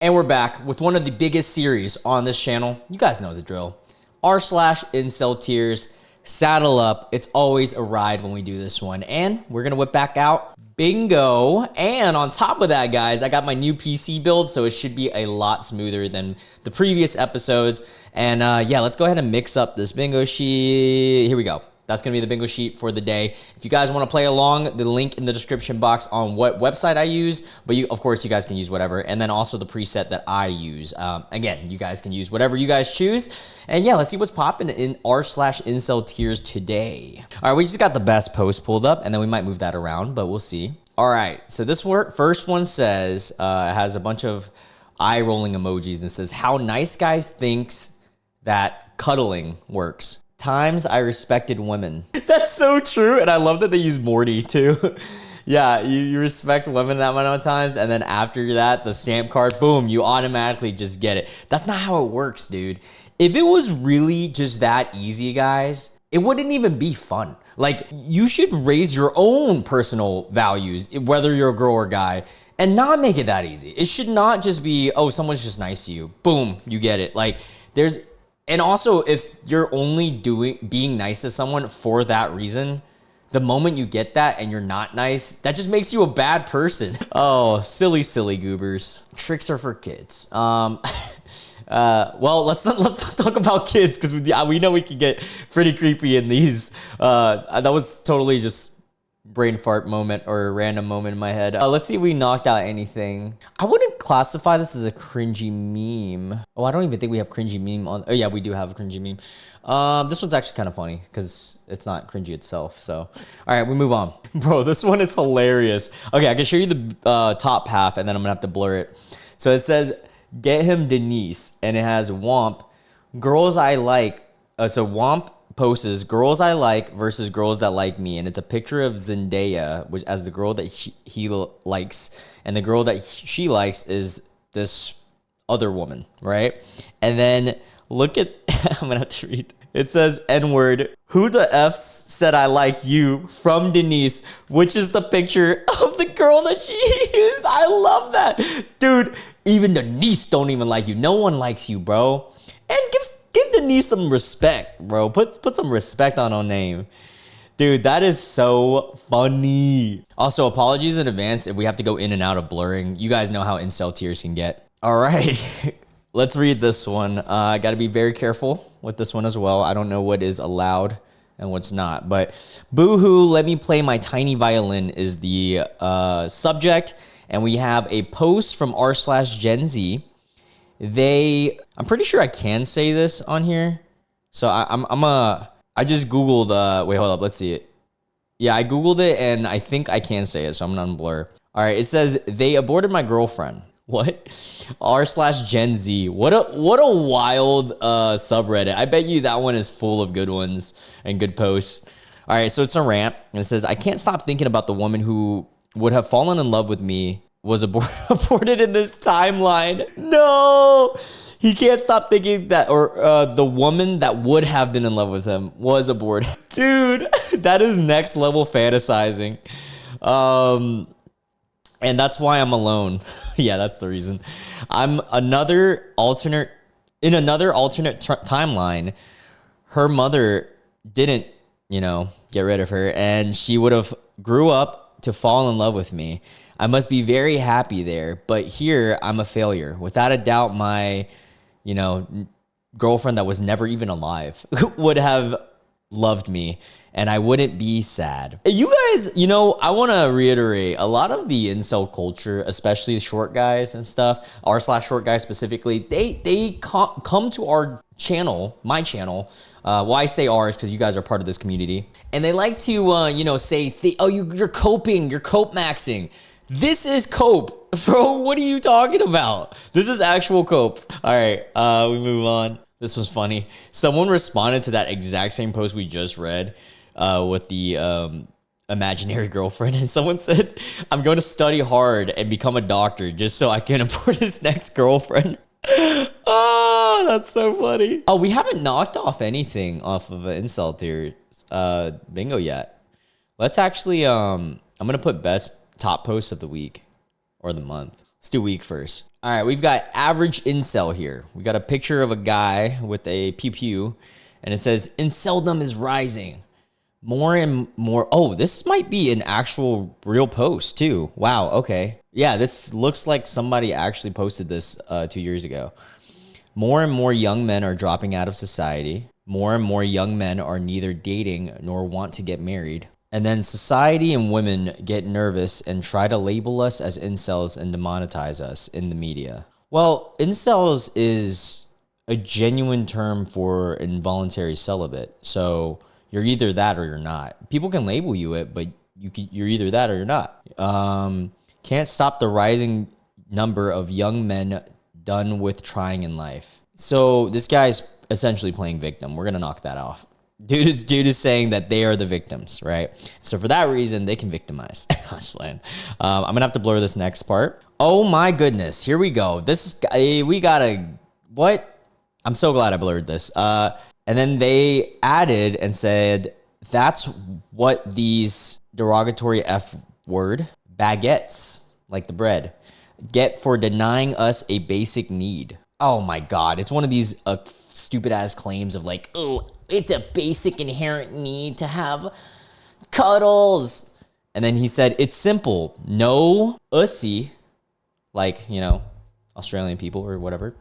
And we're back with one of the biggest series on this channel. You guys know the drill. r/IncelTears. Saddle up. It's always a ride when we do this one. And we're going to whip back out bingo. And on top of that, guys, I got my new PC build, so it should be a lot smoother than the previous episodes. And yeah, let's go ahead and mix up this bingo sheet. Here we go. That's going to be the bingo sheet for the day. If you guys want to play along, the link in the description box on what website I use. But of course, you guys can use whatever. And then also the preset that I use. Again, you guys can use whatever you guys choose. And yeah, let's see what's popping in r/IncelTears today. All right, we just got the best post pulled up, and then we might move that around, but we'll see. All right, so this first one says, it has a bunch of eye-rolling emojis and says, how nice guys thinks that cuddling works. Times I respected women. That's so true. And I love that they use Morty too. Yeah, you respect women that amount of times. And then after that, the stamp card, boom, you automatically just get it. That's not how it works, dude. If it was really just that easy, guys, it wouldn't even be fun. Like, you should raise your own personal values, whether you're a girl or guy, and not make it that easy. It should not just be, oh, someone's just nice to you. Boom, you get it. Like, and also, if you're only being nice to someone for that reason, the moment you get that and you're not nice, that just makes you a bad person. Oh, silly goobers. Tricks are for kids. Well, let's not talk about kids because we know we can get pretty creepy in these. That was totally just brain fart moment or a random moment in my head. Let's see if we knocked out anything. I wouldn't classify this as a cringy meme. Oh, I don't even think we have cringy meme on. Oh yeah, we do have a cringy meme. This one's actually kind of funny because it's not cringy itself. So, all right, we move on. Bro, this one is hilarious. Okay, I can show you the top half and then I'm gonna have to blur it. So it says, get him Denise, and it has Womp, girls I like. So Womp posts girls I like versus girls that like me, and it's a picture of Zendaya, which as the girl that he likes, and the girl that she likes is this other woman, right? And then look at I'm gonna have to read. It says N-word. Who the F said I liked you from Denise, which is the picture of the girl that she is. I love that, dude. Even Denise don't even like you. No one likes you, bro. And give Denise some respect, bro. Put some respect on her name. Dude, that is so funny. Also, apologies in advance if we have to go in and out of blurring. You guys know how IncelTears can get. All right, let's read this one. I got to be very careful with this one as well. I don't know what is allowed and what's not. But boo-hoo, let me play my tiny violin is the subject. And we have a post from r/Gen Z. I'm pretty sure I can say this on here. So I just Googled, wait, hold up, let's see it. Yeah, I Googled it and I think I can say it, so I'm gonna unblur. All right, it says, they aborted my girlfriend. What? r/Gen Z. What a wild subreddit. I bet you that one is full of good ones and good posts. All right, so it's a rant. And it says, I can't stop thinking about the woman who would have fallen in love with me was aborted in this timeline. No, he can't stop thinking that, or the woman that would have been in love with him was aborted. Dude, that is next level fantasizing. And that's why I'm alone. Yeah, that's the reason. I'm another alternate timeline. Her mother didn't, get rid of her, and she would have grew up to fall in love with me. I must be very happy there, but here I'm a failure. Without a doubt, my, girlfriend that was never even alive would have loved me, and I wouldn't be sad. You guys, I want to reiterate, a lot of the incel culture, especially the short guys and stuff, r/short guys specifically, they come to our channel, my channel. Well, I say ours because you guys are part of this community, and they like to, say, you're coping, you're cope maxing. This is cope, bro. What are you talking about? This is actual cope. All right, we move on. This was funny. Someone responded to that exact same post we just read with the imaginary girlfriend. And someone said, I'm going to study hard and become a doctor just so I can abort his next girlfriend. Oh, that's so funny. Oh, we haven't knocked off anything off of an IncelTears bingo yet. Let's actually, I'm going to put best top post of the week or the month. Let's do week first. All right, we've got average incel here. We got a picture of a guy with a pew pew, and it says, "Inceldom is rising. More and more." Oh, this might be an actual real post too. Wow, okay. Yeah, this looks like somebody actually posted this 2 years ago. More and more young men are dropping out of society. More and more young men are neither dating nor want to get married. And then society and women get nervous and try to label us as incels and demonetize us in the media. Well, incels is a genuine term for involuntary celibate. So you're either that or you're not. People can label you it, but you're either that or you're not. Can't stop the rising number of young men done with trying in life. So this guy's essentially playing victim. We're going to knock that off. Dude is saying that they are the victims, right? So for that reason, they can victimize. I'm going to have to blur this next part. Oh my goodness. Here we go. We got a, what? I'm so glad I blurred this. And then they added and said, that's what these derogatory F word, baguettes, like the bread, get for denying us a basic need. Oh my God. It's one of these stupid ass claims of like, oh, it's a basic inherent need to have cuddles. And then he said, it's simple. No ussy, like, you know, Australian people or whatever,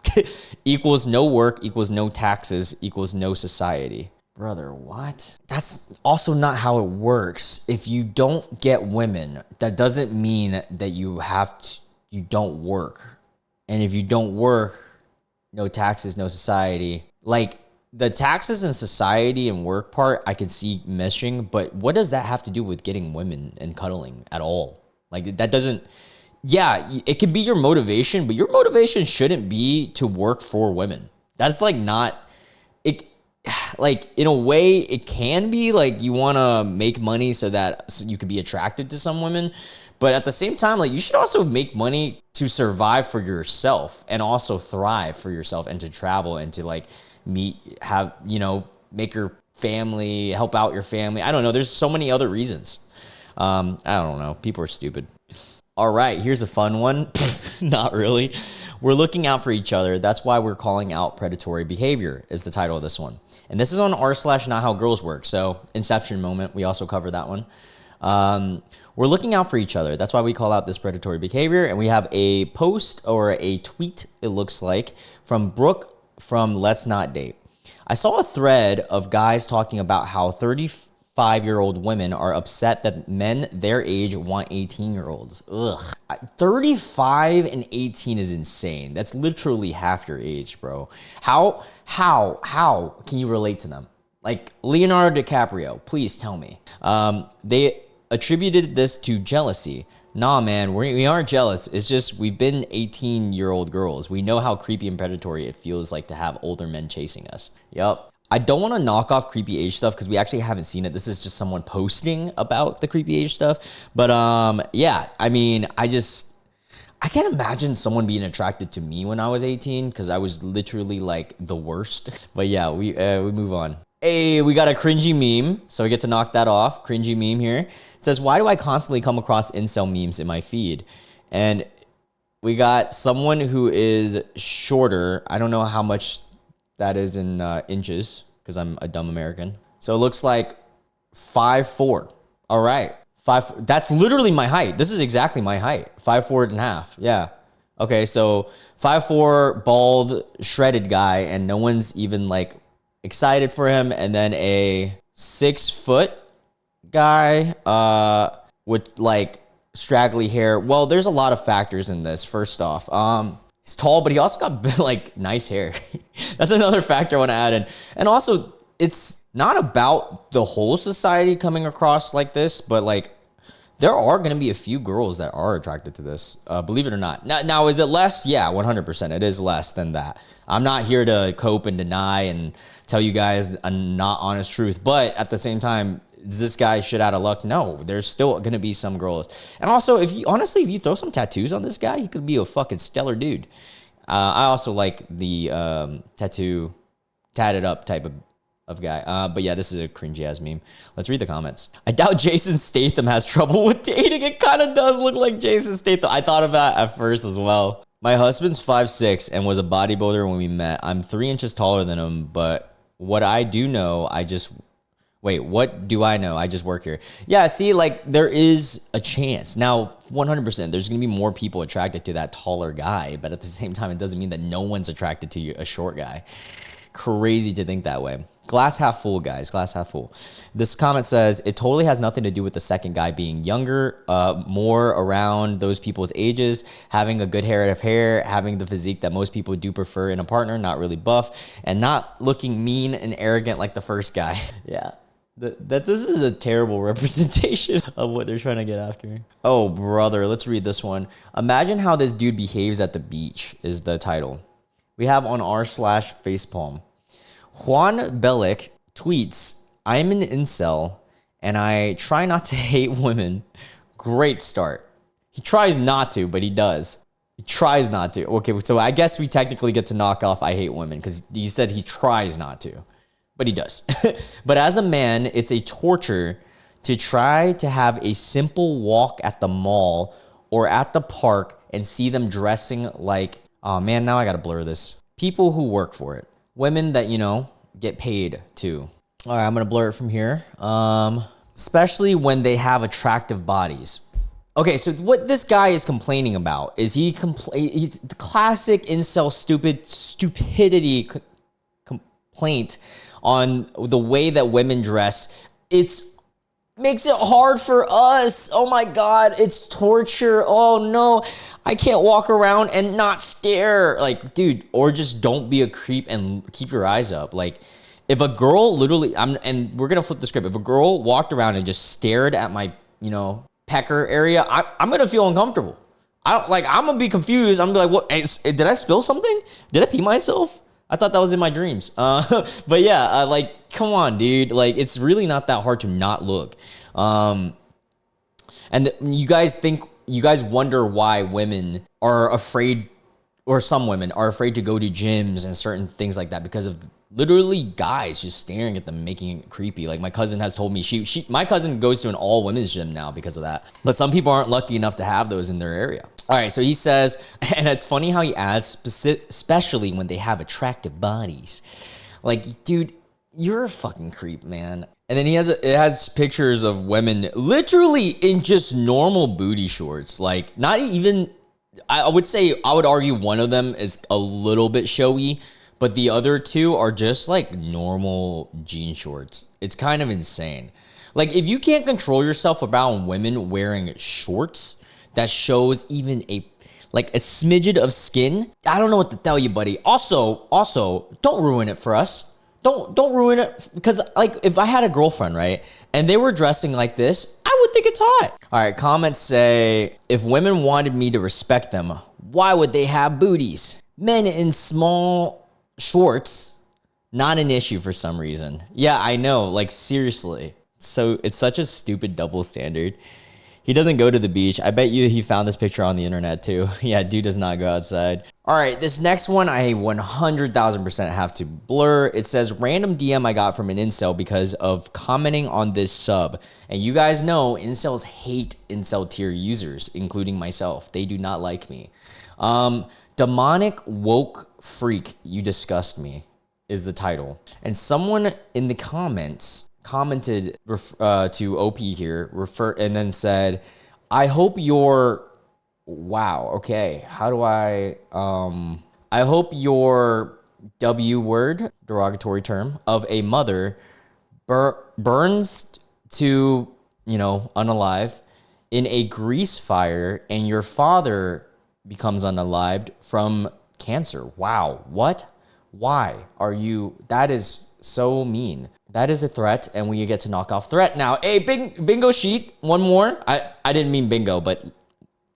equals no work, equals no taxes, equals no society. Brother, what? That's also not how it works. If you don't get women, that doesn't mean that you don't work. And if you don't work, no taxes, no society. Like, the taxes and society and work part, I can see meshing, but what does that have to do with getting women and cuddling at all? Like, that doesn't, yeah, it could be your motivation, but your motivation shouldn't be to work for women. That's like not, it, like, in a way, it can be like you want to make money so that you could be attracted to some women. But at the same time, like, you should also make money to survive for yourself and also thrive for yourself and to travel and to like meet, have, you know, make your family, help out your family. I don't know. There's so many other reasons. I don't know. People are stupid. All right, here's a fun one. Not really. We're looking out for each other. That's why we're calling out predatory behavior is the title of this one. And this is on r/not how girls work. So Inception moment. We also cover that one. We're looking out for each other. That's why we call out this predatory behavior. And we have a post or a tweet, it looks like, from Brooke from Let's Not Date. I saw a thread of guys talking about how 35-year-old women are upset that men their age want 18-year-olds. Ugh. 35 and 18 is insane. That's literally half your age, bro. How can you relate to them? Like Leonardo DiCaprio, please tell me. They attributed this to jealousy. Nah, man, we aren't jealous. It's just we've been 18-year-old girls. We know how creepy and predatory it feels like to have older men chasing us. Yup. I don't want to knock off creepy age stuff because we actually haven't seen it. This is just someone posting about the creepy age stuff. But yeah, I mean, I can't imagine someone being attracted to me when I was 18 because I was literally like the worst. But yeah, we move on. Hey, we got a cringy meme, so we get to knock that off. Cringy meme here. It says, why do I constantly come across incel memes in my feed? And we got someone who is shorter. I don't know how much that is in inches because I'm a dumb American. So it looks like 5'4". All right. That's literally my height. This is exactly my height. 5'4.5". Yeah. Okay, so 5'4", bald, shredded guy, and no one's even like excited for him. And then a 6 foot guy with like straggly hair. Well, there's a lot of factors in this. First off, he's tall, but he also got like nice hair. That's another factor I want to add in. And also, it's not about the whole society coming across like this, but like there are going to be a few girls that are attracted to this, believe it or not. Now, is it less? Yeah, 100%. It is less than that. I'm not here to cope and deny and tell you guys a not honest truth. But at the same time, is this guy shit out of luck? No, there's still going to be some girls. And also, if you throw some tattoos on this guy, he could be a fucking stellar dude. I also like the tattoo, tatted up type of of guy. But yeah, this is a cringy ass meme. Let's read the comments. I doubt Jason Statham has trouble with dating. It kind of does look like Jason Statham. I thought of that at first as well. My husband's 5'6" and was a bodybuilder when we met. I'm 3 inches taller than him, but what I do know, what do I know? I just work here. Yeah, see, like, there is a chance. Now, 100%, there's going to be more people attracted to that taller guy, but at the same time, it doesn't mean that no one's attracted to a short guy. Crazy to think that way. Glass half full, guys. Glass half full. This comment says, it totally has nothing to do with the second guy being younger, more around those people's ages, having a good head of hair, having the physique that most people do prefer in a partner, not really buff, and not looking mean and arrogant like the first guy. Yeah. This is a terrible representation of what they're trying to get after. Oh, brother. Let's read this one. Imagine how this dude behaves at the beach is the title. We have on r/facepalm. Juan Bellic tweets, I'm an incel and I try not to hate women. Great start. He tries not to, but he does. He tries not to. Okay, so I guess we technically get to knock off I hate women because he said he tries not to, but he does. But as a man, it's a torture to try to have a simple walk at the mall or at the park and see them dressing like, oh man, now I gotta blur this. People who work for it. Women that, get paid too. All right, I'm gonna blur it from here. Especially when they have attractive bodies. Okay, so what this guy is complaining about is he's the classic incel stupidity complaint on the way that women dress. It's makes it hard for us. Oh my God, it's torture. Oh no, I can't walk around and not stare. Like, dude, or just don't be a creep and keep your eyes up. Like, if a girl literally, and we're gonna flip the script. If a girl walked around and just stared at my, pecker area, I'm gonna feel uncomfortable. I'm gonna be confused. I'm gonna be like, what? Did I spill something? Did I pee myself? I thought that was in my dreams. But yeah, come on, dude. Like, it's really not that hard to not look. And you guys wonder why women are afraid, or some women are afraid to go to gyms and certain things like that because of literally guys just staring at them, making it creepy. Like, my cousin has told me my cousin goes to an all women's gym now because of that. But some people aren't lucky enough to have those in their area. All right, so he says, and it's funny how he adds, especially when they have attractive bodies. Like, dude, you're a fucking creep, man. And then it has pictures of women literally in just normal booty shorts. Like, not even, I would argue one of them is a little bit showy, but the other two are just like normal jean shorts. It's kind of insane. Like, if you can't control yourself around women wearing shorts that shows even a smidget of skin, I don't know what to tell you, buddy. Also, don't ruin it for us. Don't ruin it, because like, if I had a girlfriend, right, and they were dressing like this, I would think it's hot. All right, comments say, if women wanted me to respect them, why would they have booties? Men in small shorts, not an issue for some reason. Yeah, I know, like, seriously. So it's such a stupid double standard. He doesn't go to the beach. I bet you he found this picture on the internet too. Yeah, dude does not go outside. All right, this next one I 100,000% have to blur. It says, random DM I got from an incel because of commenting on this sub. And you guys know incels hate IncelTears users, including myself. They do not like me. Demonic woke freak, you disgust me, is the title. And someone in the comments commented to OP here, and then said, I hope your, wow, okay, how do I hope your W word, derogatory term, of a mother burns to, unalive in a grease fire, and your father becomes unalived from cancer. Wow, what? Why are you, that is so mean. That is a threat, and we get to knock off threat. Now, a bingo sheet, one more. I didn't mean bingo, but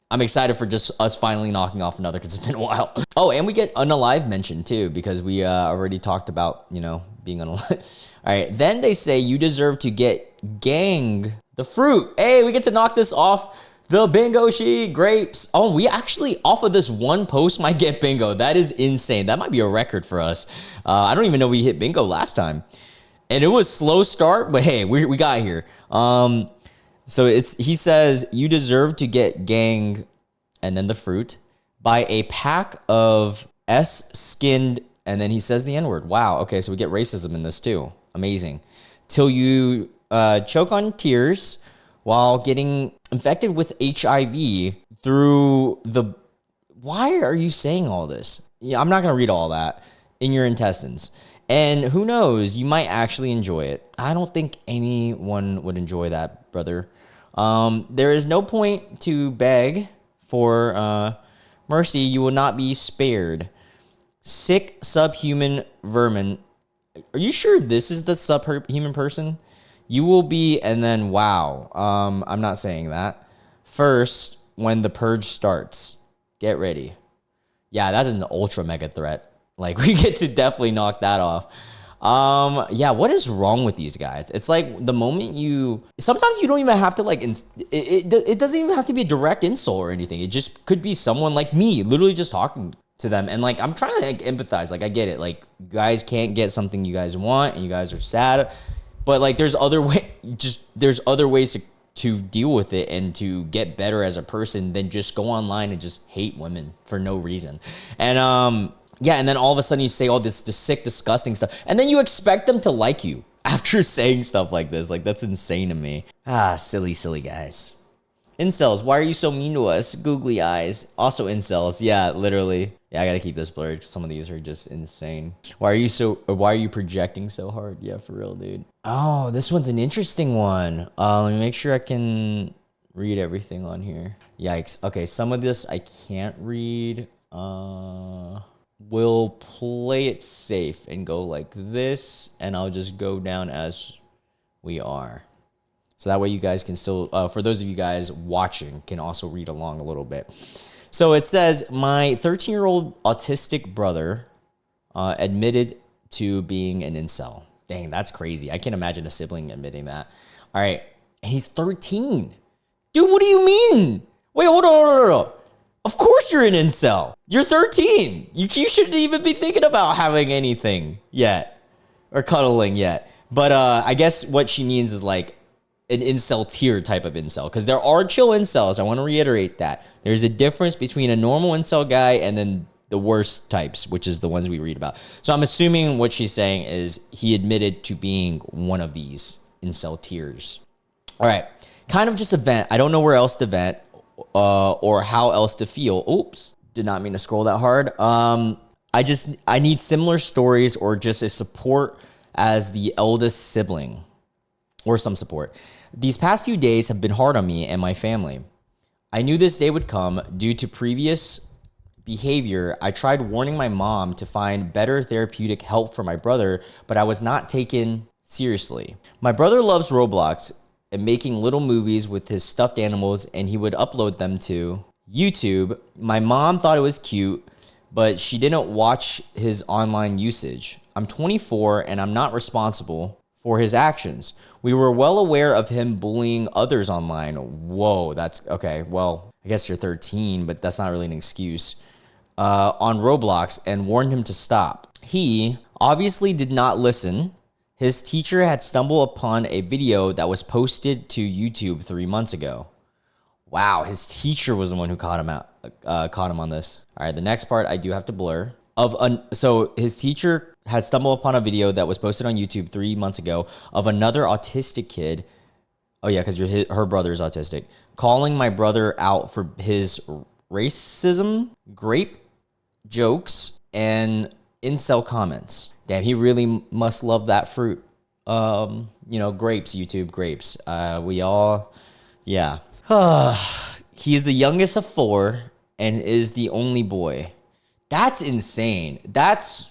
I'm excited for just us finally knocking off another because it's been a while. Oh, and we get Unalive mentioned too, because we already talked about, being unalive. All right, then they say you deserve to get gang the fruit. Hey, we get to knock this off. The bingo sheet, grapes. Oh, we actually, off of this one post, might get bingo. That is insane. That might be a record for us. I don't even know we hit bingo last time. And it was slow start, but hey, we got here. So he says you deserve to get gang, and then the fruit by a pack of skinned, and then he says the N-word. Wow. Okay, so we get racism in this too. Amazing. Till you choke on tears while getting infected with HIV through the. Why are you saying all this? Yeah, I'm not gonna read all that. In your intestines. And who knows, you might actually enjoy it. I don't think anyone would enjoy that, brother. There is no point to beg for mercy. You will not be spared. Sick subhuman vermin. Are you sure this is the subhuman person? You will be, and then wow. I'm not saying that. First, when the purge starts, get ready. Yeah, that is an ultra mega threat. Like, we get to definitely knock that off. Yeah, what is wrong with these guys? It's like the moment sometimes you don't even have to like, it doesn't even have to be a direct insult or anything. It just could be someone like me, literally just talking to them. And like, I'm trying to like empathize. Like, I get it. Like, you guys can't get something you guys want and you guys are sad. But like, there's other ways to deal with it and to get better as a person than just go online and just hate women for no reason. And, yeah, and then all of a sudden you say all this sick, disgusting stuff, and then you expect them to like you after saying stuff like this. Like, that's insane to me. Silly guys. Incels, why are you so mean to us? Googly eyes. Also incels. Yeah, literally. Yeah, I gotta keep this blurred. Some of these are just insane. Why are you projecting so hard? Yeah, for real, dude. Oh, this one's an interesting one. Let me make sure I can read everything on here. Yikes. Okay, some of this I can't read. We'll play it safe and go like this, and I'll just go down as we are. So that way you guys can still, for those of you guys watching, can also read along a little bit. So it says, my 13-year-old autistic brother admitted to being an incel. Dang, that's crazy. I can't imagine a sibling admitting that. All right, and he's 13. Dude, what do you mean? Wait, hold on. Of course you're an incel. You're 13. You shouldn't even be thinking about having anything yet or cuddling yet. But I guess what she means is like an incel tier type of incel, because there are chill incels. I want to reiterate that. There's a difference between a normal incel guy and then the worst types, which is the ones we read about. So I'm assuming what she's saying is he admitted to being one of these incel tiers. All right. Kind of just a vent. I don't know where else to vent. Or how else to feel. Oops, did not mean to scroll that hard. I need similar stories or just a support as the eldest sibling or some support. These past few days have been hard on me and my family. I knew this day would come due to previous behavior. I tried warning my mom to find better therapeutic help for my brother, but I was not taken seriously. My brother loves Roblox and making little movies with his stuffed animals, and he would upload them to YouTube. My mom thought it was cute, but she didn't watch his online usage. I'm 24 and I'm not responsible for his actions. We were well aware of him bullying others online. Whoa, that's okay. Well, I guess you're 13, but that's not really an excuse. On Roblox, and warned him to stop. He obviously did not listen. His teacher had stumbled upon a video that was posted to YouTube 3 months ago. Wow, his teacher was the one who caught him on this. All right, the next part I do have to blur. So his teacher had stumbled upon a video that was posted on YouTube 3 months ago of another autistic kid. Oh yeah, because her brother is autistic. Calling my brother out for his racism, grape jokes, and incel comments. Damn, he really must love that fruit. Grapes, YouTube, grapes. Yeah. He is the youngest of 4 and is the only boy. That's insane. That's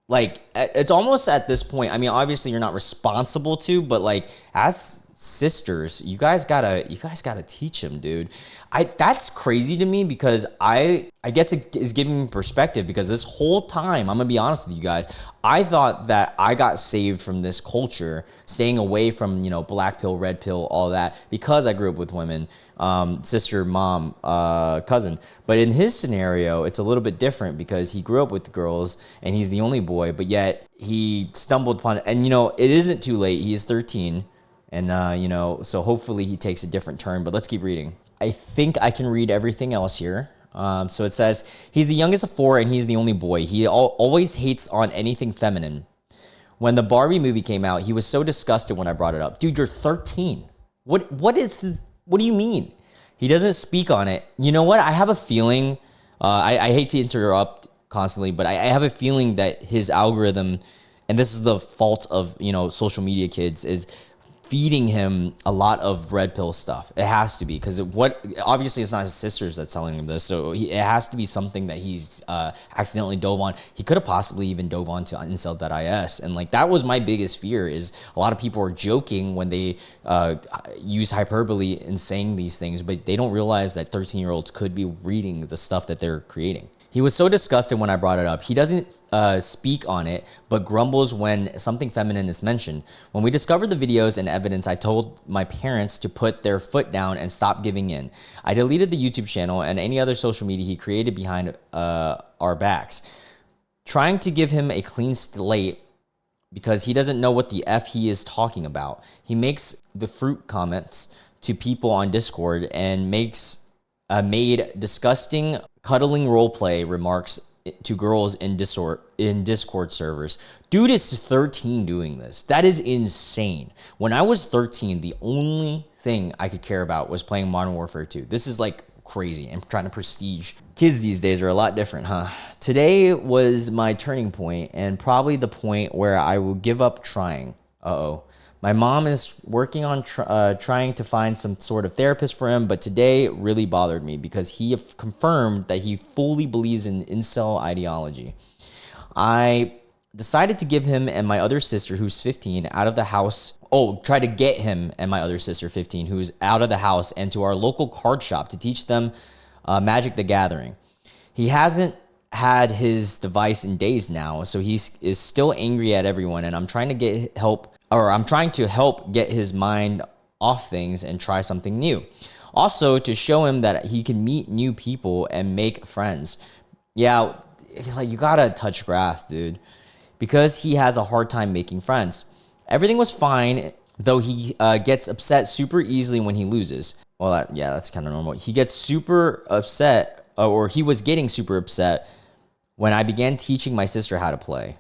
like, it's almost at this point, I mean, obviously you're not responsible to, but like, as sisters, you guys gotta teach him, dude. That's crazy to me because I guess it is giving me perspective, because this whole time, I'm gonna be honest with you guys, I thought that I got saved from this culture, staying away from, you know, black pill, red pill, all that, because I grew up with women, sister, mom, cousin. But in his scenario, it's a little bit different because he grew up with girls and he's the only boy, but yet he stumbled upon it. And, you know, it isn't too late. He is 13. And, you know, so hopefully he takes a different turn, but let's keep reading. I think I can read everything else here. So it says, he's the youngest of 4 and he's the only boy. He always hates on anything feminine. When the Barbie movie came out, he was so disgusted when I brought it up. Dude, you're 13. What do you mean? He doesn't speak on it. You know what? I have a feeling, I hate to interrupt constantly, but I have a feeling that his algorithm, and this is the fault of, you know, social media kids, is feeding him a lot of red pill stuff. It has to be, because obviously it's not his sisters that's telling him this, so it has to be something that he's accidentally dove on. He could have possibly even dove on to incel.is, and like that was my biggest fear, is a lot of people are joking when they use hyperbole in saying these things, but they don't realize that 13-year-olds could be reading the stuff that they're creating. He was so disgusted when I brought it up. He doesn't speak on it, but grumbles when something feminine is mentioned. When we discovered the videos and evidence, I told my parents to put their foot down and stop giving in. I deleted the YouTube channel and any other social media he created behind our backs, trying to give him a clean slate because he doesn't know what the F he is talking about. He makes the fruit comments to people on Discord and made disgusting cuddling roleplay remarks to girls in Discord servers. Dude is 13 doing this. That is insane. When I was 13, the only thing I could care about was playing Modern Warfare 2. This is like crazy. I'm trying to prestige. Kids these days are a lot different, huh? Today was my turning point and probably the point where I will give up trying. Uh-oh. My mom is working on trying to find some sort of therapist for him, but today really bothered me because he confirmed that he fully believes in incel ideology. I decided to give him and my other sister, who's 15, out of the house. Try to get him and my other sister, 15, who's out of the house, and to our local card shop to teach them Magic the Gathering. He hasn't had his device in days now, so he is still angry at everyone, and I'm trying to help get his mind off things and try something new. Also, to show him that he can meet new people and make friends. Yeah, like you gotta touch grass, dude, because he has a hard time making friends. Everything was fine, though he gets upset super easily when he loses. Well, that's kind of normal. He gets super upset, or he was getting super upset when I began teaching my sister how to play.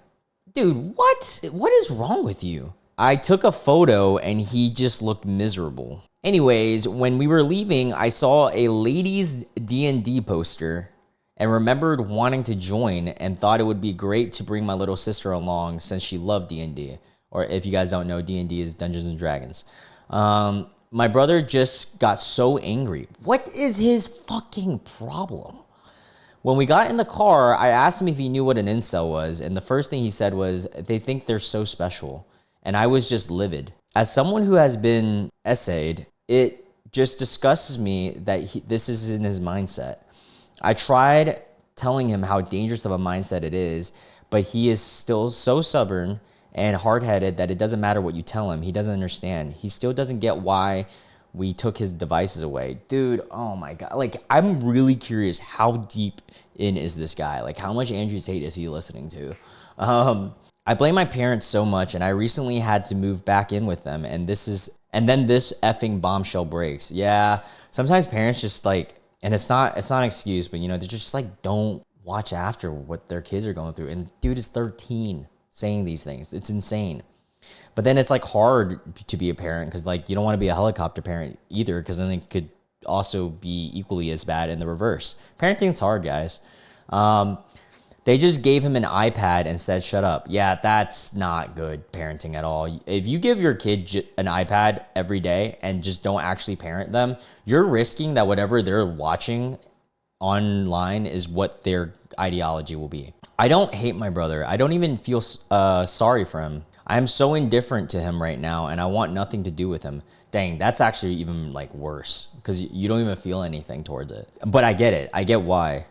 Dude, what? What is wrong with you? I took a photo and he just looked miserable. Anyways, when we were leaving, I saw a ladies D&D poster and remembered wanting to join and thought it would be great to bring my little sister along since she loved D&D. Or if you guys don't know, D&D is Dungeons and Dragons. My brother just got so angry. What is his fucking problem? When we got in the car, I asked him if he knew what an incel was, and the first thing he said was, they think they're so special. And I was just livid. As someone who has been essayed, it just disgusts me that this is in his mindset. I tried telling him how dangerous of a mindset it is, but he is still so stubborn and hard-headed that it doesn't matter what you tell him. He doesn't understand. He still doesn't get why we took his devices away. Dude, oh my God. Like, I'm really curious, how deep in is this guy? Like, how much Andrew Tate is he listening to? I blame my parents so much, and I recently had to move back in with them, and then this effing bombshell breaks. Yeah, sometimes parents just like, and it's not an excuse, but you know, they're just like, don't watch after what their kids are going through. And dude is 13 saying these things. It's insane. But then it's like hard to be a parent because like you don't want to be a helicopter parent either, because then it could also be equally as bad in the reverse. Parenting's hard, guys. They just gave him an iPad and said, shut up. Yeah, that's not good parenting at all. If you give your kid an iPad every day and just don't actually parent them, you're risking that whatever they're watching online is what their ideology will be. I don't hate my brother. I don't even feel sorry for him. I'm so indifferent to him right now and I want nothing to do with him. Dang, that's actually even like worse because you don't even feel anything towards it. But I get it. I get why.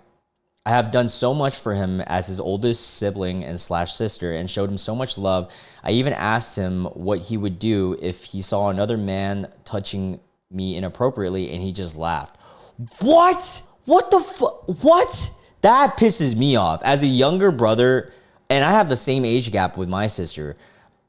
I have done so much for him as his oldest sibling and slash sister and showed him so much love. I even asked him what he would do if he saw another man touching me inappropriately and he just laughed. What? What the fuck? What? That pisses me off. As a younger brother, and I have the same age gap with my sister.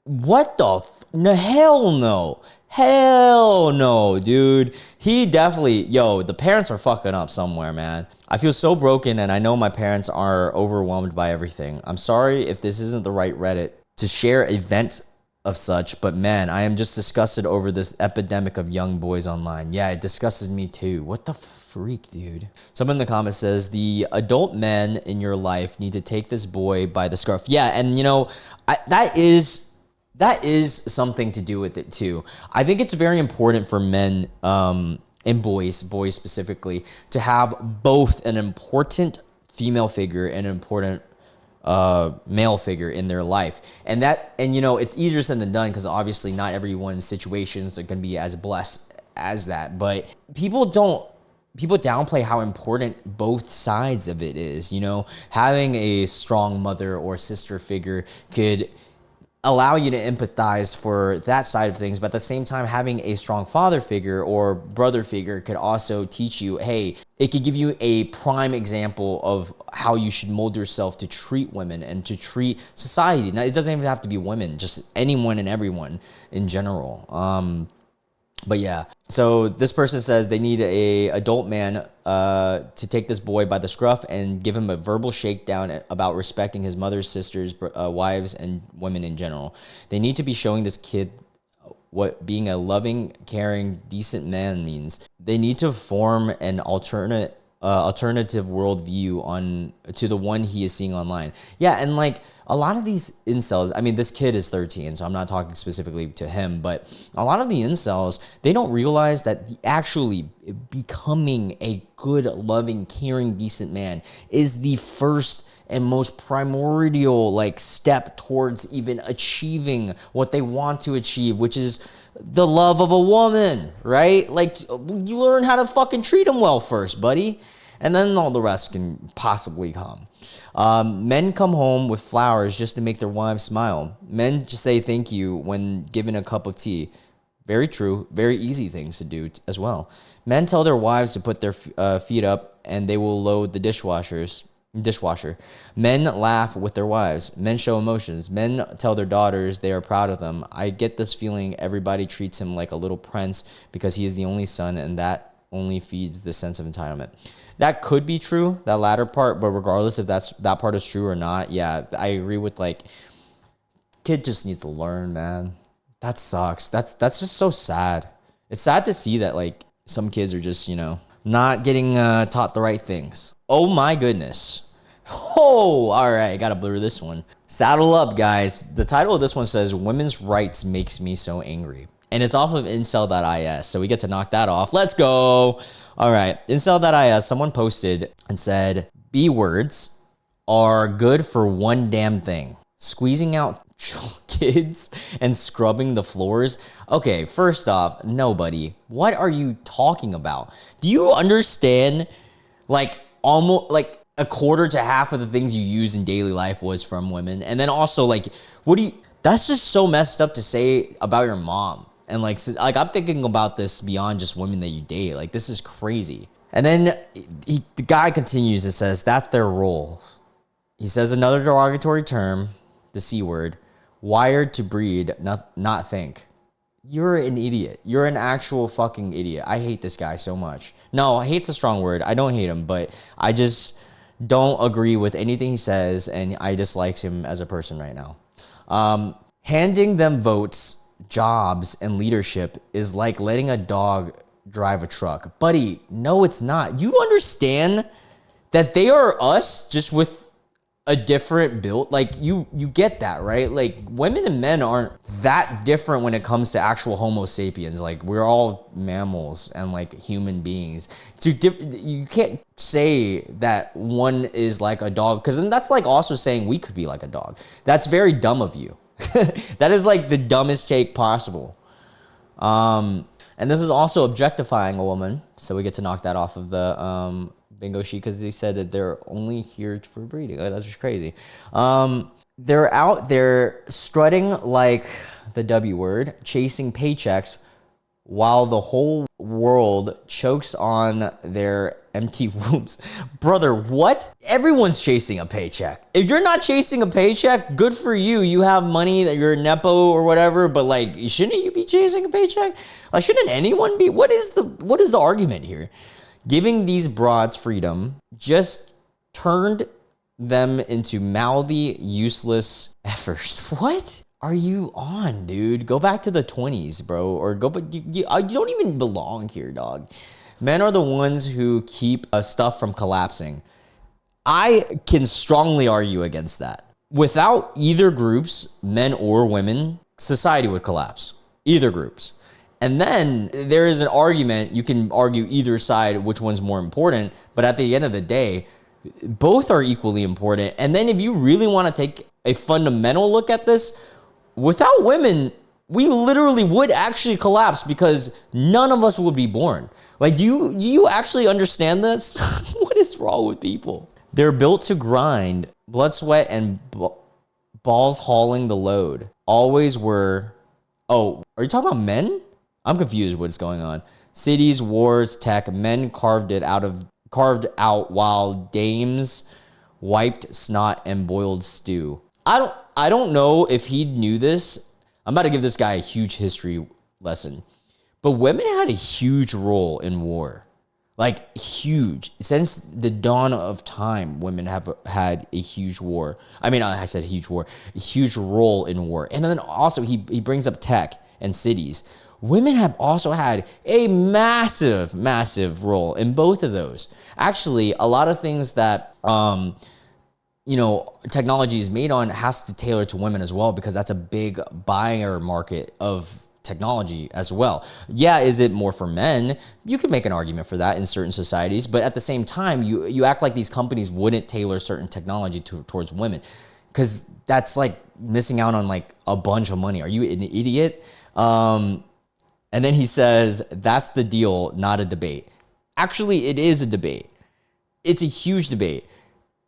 What the no, hell no. Hell no, dude. He definitely, the parents are fucking up somewhere, man. I feel so broken and I know my parents are overwhelmed by everything. I'm sorry if this isn't the right Reddit to share event of such, but man, I am just disgusted over this epidemic of young boys online. Yeah, it disgusts me too. What the freak, dude? Someone in the comments says, the adult men in your life need to take this boy by the scruff. Yeah, and that is something to do with it too. I think it's very important for men and boys specifically, to have both an important female figure and an important male figure in their life. And it's easier said than done because obviously not everyone's situations are going to be as blessed as that. But people downplay how important both sides of it is. Having a strong mother or sister figure could allow you to empathize for that side of things, but at the same time, having a strong father figure or brother figure could also teach you, hey, it could give you a prime example of how you should mold yourself to treat women and to treat society. Now, it doesn't even have to be women, just anyone and everyone in general. But yeah, so this person says they need a adult man to take this boy by the scruff and give him a verbal shakedown about respecting his mother's sisters, wives, and women in general. They need to be showing this kid what being a loving, caring, decent man means. They need to form an alternative worldview to the one he is seeing online. Yeah, and like a lot of these incels, I mean, this kid is 13, so I'm not talking specifically to him, but a lot of the incels, they don't realize that actually becoming a good, loving, caring, decent man is the first and most primordial step towards even achieving what they want to achieve, which is the love of a woman, right? You learn how to fucking treat them well first, buddy. And then all the rest can possibly come. Men come home with flowers just to make their wives smile. Men just say thank you when given a cup of tea. Very true. Very easy things to do as well. Men tell their wives to put their feet up and they will load the dishwasher. Men laugh with their wives. Men show emotions. Men tell their daughters they are proud of them. I get this feeling everybody treats him like a little prince because he is the only son, and that only feeds the sense of entitlement. That could be true, that latter part, but regardless if that part is true or not, yeah, I agree with kid just needs to learn, man. That sucks. That's just so sad. It's sad to see that some kids are just, not getting taught the right things. Oh my goodness. Oh, all right, gotta blur this one. Saddle up, guys. The title of this one says, Women's Rights Makes Me So Angry. And it's off of incel.is, so we get to knock that off. Let's go. All right, incel.is, someone posted and said, B words are good for one damn thing. Squeezing out kids and scrubbing the floors. Okay, first off, nobody. What are you talking about? Do you understand almost a quarter to half of the things you use in daily life was from women? And then also that's just so messed up to say about your mom. And I'm thinking about this beyond just women that you date. This is crazy. And then the guy continues and says, that's their role. He says another derogatory term, the C word, wired to breed, not think. You're an idiot. You're an actual fucking idiot. I hate this guy so much. No, hate's a strong word. I don't hate him, but I just don't agree with anything he says, and I dislike him as a person right now. Handing them votes, jobs, and leadership is like letting a dog drive a truck. Buddy, no, it's not. You understand that they are us just with a different build? You get that, right? Women and men aren't that different when it comes to actual Homo sapiens. We're all mammals and human beings. You can't say that one is like a dog, because then that's also saying we could be like a dog. That's very dumb of you. That is like the dumbest take possible. And this is also objectifying a woman. So we get to knock that off of the bingo sheet because they said that they're only here for breeding. Oh, that's just crazy. They're out there strutting like the W word, chasing paychecks while the whole world chokes on their empty wombs. Brother, what? Everyone's chasing a paycheck. If you're not chasing a paycheck, good for you. You have money, that you're Nepo or whatever, but like, shouldn't you be chasing a paycheck? Like, shouldn't anyone be? What is the argument here? Giving these broads freedom just turned them into mouthy, useless effers. What are you on, dude? Go back to the 20s, bro. Or go, but you don't even belong here, dog. Men are the ones who keep stuff from collapsing. I can strongly argue against that. Without either groups, men or women, society would collapse. Either groups. And then there is an argument, you can argue either side, which one's more important, but at the end of the day, both are equally important. And then if you really want to take a fundamental look at this, without women, we literally would actually collapse because none of us would be born. Like, do you actually understand this? What is wrong with people? They're built to grind, blood, sweat, and balls hauling the load. Always were. Oh, are you talking about men? I'm confused what's going on. Cities, wars, tech, men carved out while dames wiped snot and boiled stew. I don't know if he knew this. I'm about to give this guy a huge history lesson. But women had a huge role in war. Like, huge. Since the dawn of time, women have had a huge war. I mean, I said huge war. A huge role in war. And then also, he brings up tech and cities. Women have also had a massive, massive role in both of those. Actually, a lot of things that, technology is made on has to tailor to women as well, because that's a big buyer market of technology as well. Yeah, is it more for men? You could make an argument for that in certain societies, but at the same time, you act like these companies wouldn't tailor certain technology towards women, because that's like missing out on like a bunch of money. Are you an idiot? And then he says, that's the deal, not a debate. Actually, it is a debate. It's a huge debate.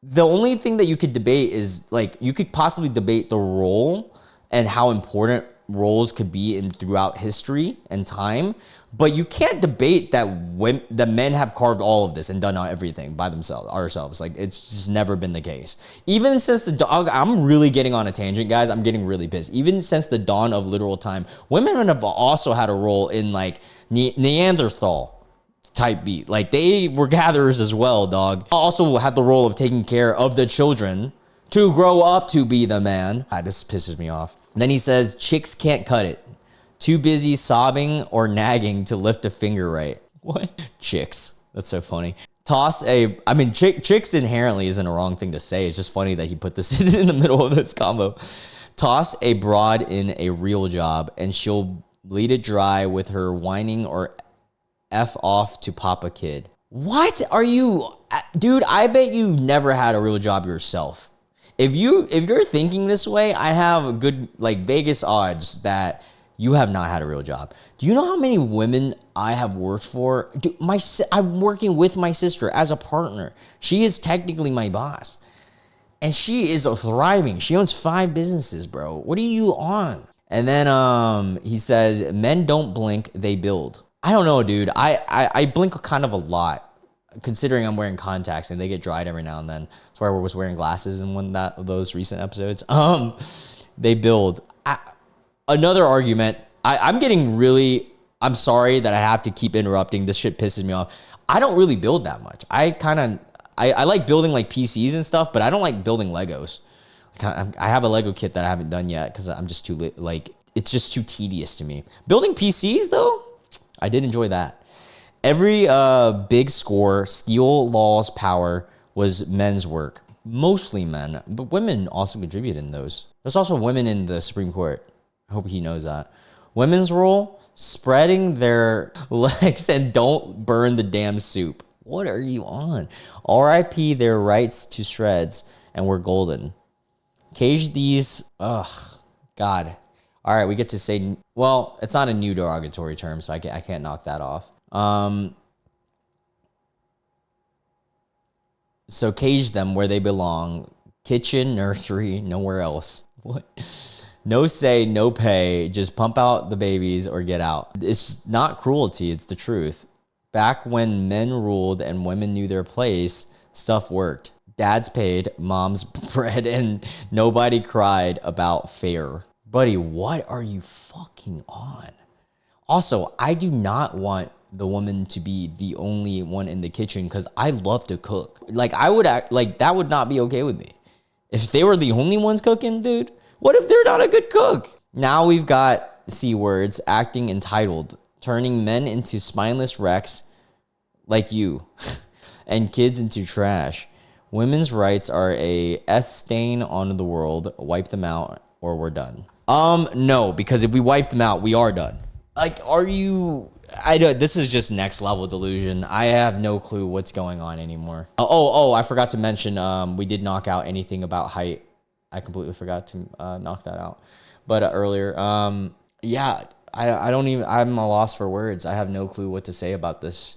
The only thing that you could debate is, like, you could possibly debate the role and how important roles could be throughout history and time, but you can't debate that the men have carved all of this and done everything by ourselves. Like, it's just never been the case. Even since the dog, I'm really getting on a tangent, guys. I'm getting really pissed. Even since the dawn of literal time, women have also had a role in like Neanderthal type beat. Like, they were gatherers as well, dog. Also had the role of taking care of the children to grow up to be the man. This pisses me off. Then he says, chicks can't cut it. Too busy sobbing or nagging to lift a finger right. What? Chicks. That's so funny. Chicks inherently isn't a wrong thing to say. It's just funny that he put this in the middle of this combo. Toss a broad in a real job and she'll bleed it dry with her whining or F off to pop a kid. What are you, dude? I bet you never had a real job yourself. If you're thinking this way, I have good, like, Vegas odds that you have not had a real job. Do you know how many women I have worked for? Dude, I'm working with my sister as a partner. She is technically my boss. And she is thriving. She owns 5 businesses, bro. What are you on? And then he says, men don't blink, they build. I don't know, dude. I blink kind of a lot, considering I'm wearing contacts and they get dried every now and then. That's why I was wearing glasses in those recent episodes. They build. Another argument. I'm sorry that I have to keep interrupting. This shit pisses me off. I don't really build that much. I like building like PCs and stuff, but I don't like building Legos. I have a Lego kit that I haven't done yet because I'm just it's just too tedious to me. Building PCs though, I did enjoy that. Every big score, steel laws power was men's work. Mostly men, but women also contribute in those. There's also women in the Supreme Court. I hope he knows that. Women's role, spreading their legs and don't burn the damn soup. What are you on? RIP their rights to shreds and we're golden. Cage these, God. All right, we get to say, well, it's not a new derogatory term, so I can't knock that off. So cage them where they belong. Kitchen, nursery, nowhere else. What? No say, no pay. Just pump out the babies or get out. It's not cruelty. It's the truth. Back when men ruled and women knew their place, stuff worked. Dads paid, moms bread, and nobody cried about fair. Buddy, what are you fucking on? Also, I do not want the woman to be the only one in the kitchen because I love to cook. Like, I would act like that would not be okay with me. If they were the only ones cooking, dude, what if they're not a good cook? Now we've got C words, acting entitled, turning men into spineless wrecks like you and kids into trash. Women's rights are a S stain on the world. Wipe them out or we're done. No, because if we wipe them out, we are done. Like, are you... I don't. This is just next level delusion. I have no clue what's going on anymore. I forgot to mention. We did knock out anything about height. I completely forgot to knock that out. But earlier, yeah, I don't even. I'm a loss for words. I have no clue what to say about this.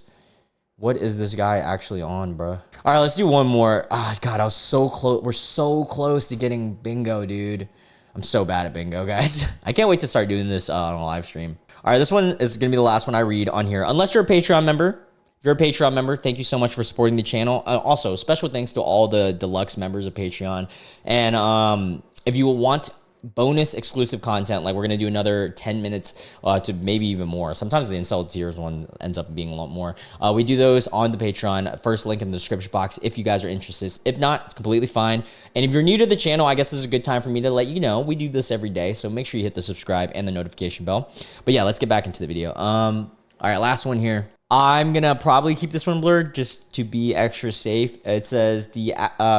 What is this guy actually on, bro? All right, let's do one more. God, I was so close. We're so close to getting bingo, dude. I'm so bad at bingo, guys. I can't wait to start doing this on a live stream. All right, this one is going to be the last one I read on here. Unless you're a Patreon member. If you're a Patreon member, thank you so much for supporting the channel. Also, special thanks to all the deluxe members of Patreon. And if you want bonus exclusive content, like we're going to do another 10 minutes to maybe even more. Sometimes the IncelTears one ends up being a lot more. We do those on the Patreon. First link in the description box if you guys are interested. If not, it's completely fine. And if you're new to the channel, I guess this is a good time for me to let you know we do this every day. So make sure you hit the subscribe and the notification bell. But yeah, let's get back into the video. All right, last one here. I'm going to probably keep this one blurred just to be extra safe. It says the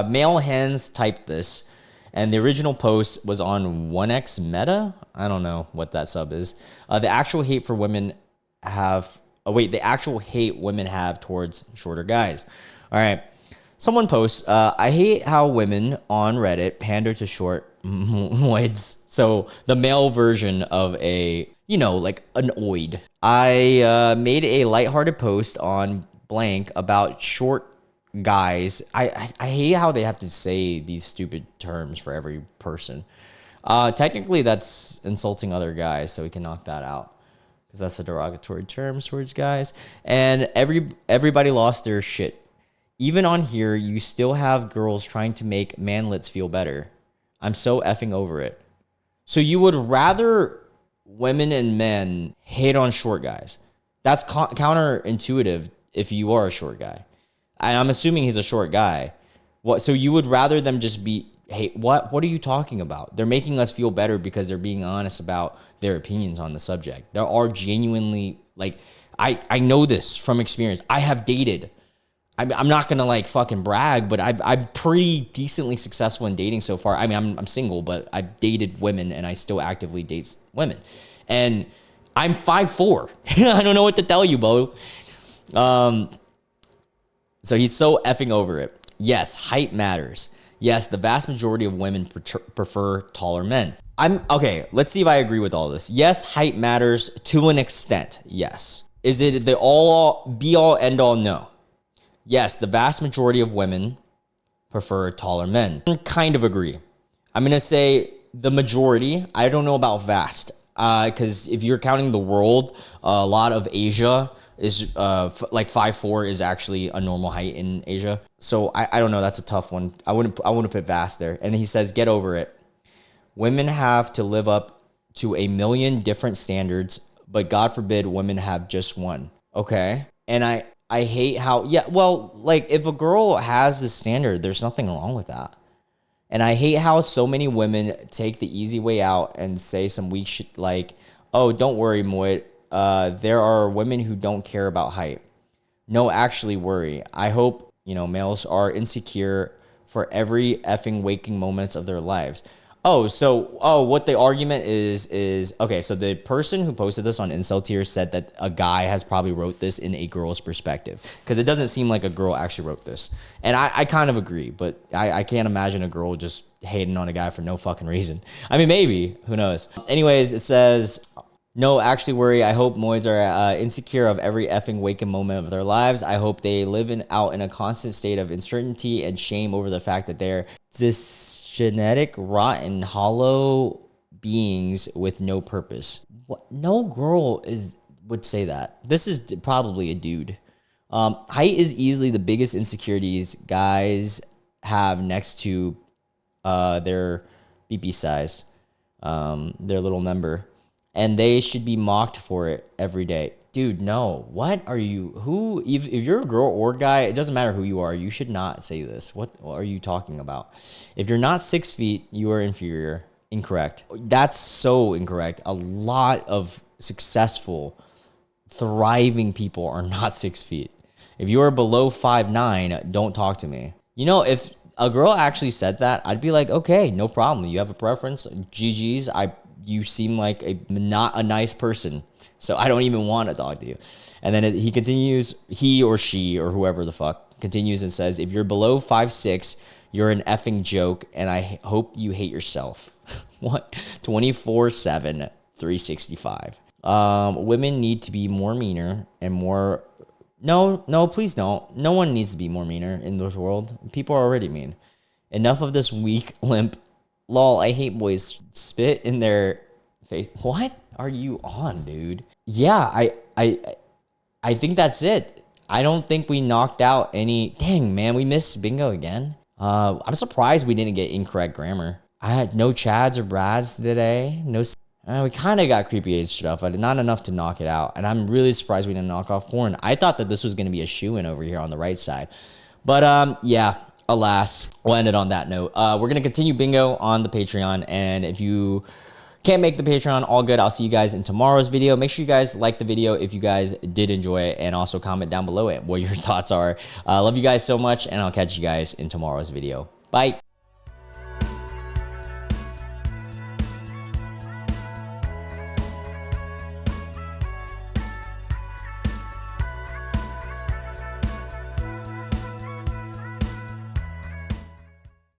male hens typed this. And the original post was on 1x Meta. I don't know what that sub is. The actual hate for women have... the actual hate women have towards shorter guys. All right. Someone posts, I hate how women on Reddit pander to short oids. So the male version of a, like an oid. I made a lighthearted post on blank about short guys. I hate how they have to say these stupid terms for every person. Technically that's insulting other guys, so we can knock that out because that's a derogatory term towards guys. And everybody lost their shit. Even on here, you still have girls trying to make manlets feel better. I'm so effing over it. So you would rather women and men hate on short guys? That's counterintuitive if you are a short guy. I'm assuming he's a short guy. What? So you would rather them just be, hey, what are you talking about? They're making us feel better because they're being honest about their opinions on the subject. There are genuinely, like, I know this from experience. I have dated. I'm not going to like fucking brag, but I'm pretty decently successful in dating so far. I mean, I'm single, but I've dated women and I still actively date women. And I'm 5'4". I don't know what to tell you, Bo. So he's so effing over it. Yes, height matters. Yes, the vast majority of women prefer taller men. Okay, let's see if I agree with all this. Yes, height matters to an extent. Yes. Is it the be all end all? No. Yes, the vast majority of women prefer taller men. I kind of agree. I'm going to say the majority. I don't know about vast. Because if you're counting the world, a lot of Asia is like 5'4" is actually a normal height in Asia. So I don't know. That's a tough one. I wouldn't put vast there. And he says, get over it. Women have to live up to a million different standards, but God forbid women have just one. Okay. And I hate how, like if a girl has the standard, there's nothing wrong with that. And I hate how so many women take the easy way out and say some weak shit like, oh, don't worry, Moit. There are women who don't care about height. No, actually worry. I hope, males are insecure for every effing waking moments of their lives. What the argument is, okay, so the person who posted this on IncelTears said that a guy has probably wrote this in a girl's perspective because it doesn't seem like a girl actually wrote this. And I kind of agree, but I can't imagine a girl just hating on a guy for no fucking reason. I mean, maybe, who knows? Anyways, it says, no, actually worry. I hope moids are insecure of every effing waking moment of their lives. I hope they live out in a constant state of uncertainty and shame over the fact that they're this genetic, rotten, hollow beings with no purpose. What? No girl would say that. This is probably a dude. Height is easily the biggest insecurities guys have next to their BB size, their little member, and they should be mocked for it every day. Dude, no. What are you? If you're a girl or guy, it doesn't matter who you are. You should not say this. What are you talking about? If you're not 6 feet, you are inferior. Incorrect. That's so incorrect. A lot of successful, thriving people are not 6 feet. If you are below 5'9", don't talk to me. You know, if a girl actually said that, I'd be like, okay, no problem. You have a preference. GG's. You seem like not a nice person, so I don't even want to talk to you. And then he continues, he or she or whoever the fuck continues and says, if you're below 5'6", you're an effing joke, and I hope you hate yourself. What? 24/7, 365. Women need to be more meaner and more. No, please don't. No one needs to be more meaner in this world. People are already mean. Enough of this weak, limp. Lol, I hate boys. Spit in their face. What are you on, dude? Yeah, I think that's it. I don't think we knocked out any. Dang, man, we missed bingo again. I'm surprised we didn't get incorrect grammar. I had no chads or brads today. No. We kind of got creepy age stuff, but not enough to knock it out. And I'm really surprised we didn't knock off porn. I thought that this was going to be a shoo-in over here on the right side. But yeah, alas, we'll end it on that note. We're going to continue bingo on the Patreon. And if you can't make the Patreon, all good. I'll see you guys in tomorrow's video. Make sure you guys like the video if you guys did enjoy it. And also comment down below it what your thoughts are. Love you guys so much. And I'll catch you guys in tomorrow's video. Bye.